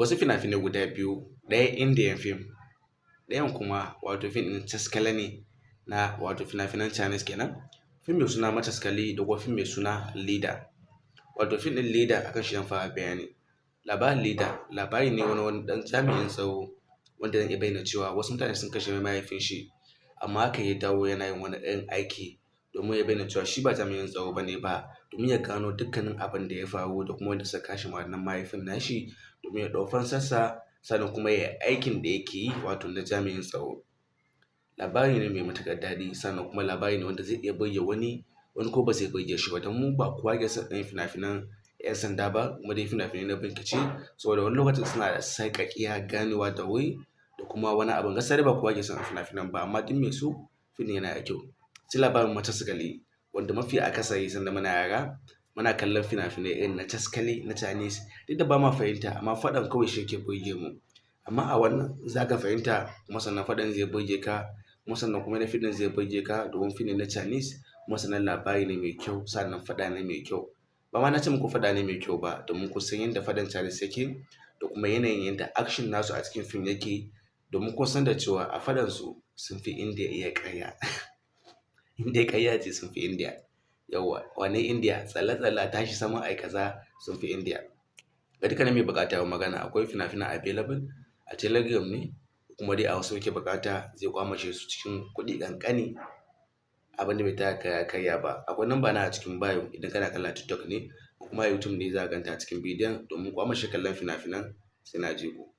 wasu fina-finai guda biyu, ɗaya Indian film, ɗayan kuma wato fim ɗin Taskala ne na wato fina-finan Chinese kenan. Fim mai suna Mataskali da kuma fim mai suna Leader. Wato fim ɗin Leader akan shi zan fara bayani. Labarin Leader labari ne wani ɗan jami'in tsaro wanda zan iya bayyana cewa wasu mutane sun kashe mai mahaifin shi, amma haka ya dawo yana yin wani irin aiki domin ya bayyana cewa shi ba jami'in tsaro bane ba, domin ya gano dukkanin abin da ya faru da kuma wanda suka kashe wannan mahaifin nashi domin ya ɗau fansarsa, sannan kuma ya yi aikin da yake yi wato na jami'in tsaro. Labari ne mai matuƙar daɗi, sannan kuma labari ne wanda zai iya burge wani ko ba zai burge shi ba, don mu ba kowa ke son ɗan fina-finan 'yan sanda ba kuma dai fina-finai na bincike, saboda wani lokacin suna da sarƙaƙiya ganewa da wuri da kuma wani abin. Gaskiya dai ba kowa ke son fina-finan ba, amma duk mai so fim yana da kyau. Sai labarin Mataskali, wanda mafi akasari sanda muna yara muna kallon fina-finai irin na Taskale na Chinese, duk da ba ma fahimta amma faɗan kawai shi yake burge mu. Amma a wannan za ka fahimta kuma sannan faɗan zai burge ka, kuma sannan kuma na fim ɗin zai burge ka domin fim ne na Chinese, kuma sannan labari ne mai kyau, sannan faɗa ne mai kyau. Ba ma na ce muku faɗa ne mai kyau ba, domin kun san yadda faɗan Chinese yake da kuma yanayin yadda action nasu a cikin fim yake, domin kun san da cewa a faɗansu sun fi India iya ƙarya. India ƙarya ce sun fi India. Yawwa, wane India tsalle-tsalle tashi sama ai kaza sun fi India. Ga dukkanin mai buƙata yawan magana akwai fina-finan available a Telegram ne, kuma dai a wasu muke buƙata zai kwamashe su cikin kuɗi ƙanƙani, abin da bai taka kara karya ba. Akwai namba na a cikin bio idan kana kallon TikTok ne, kuma YouTube ne za ka ganta a cikin bidiyon domin kwamashe kallon fina-finan sai na je ku.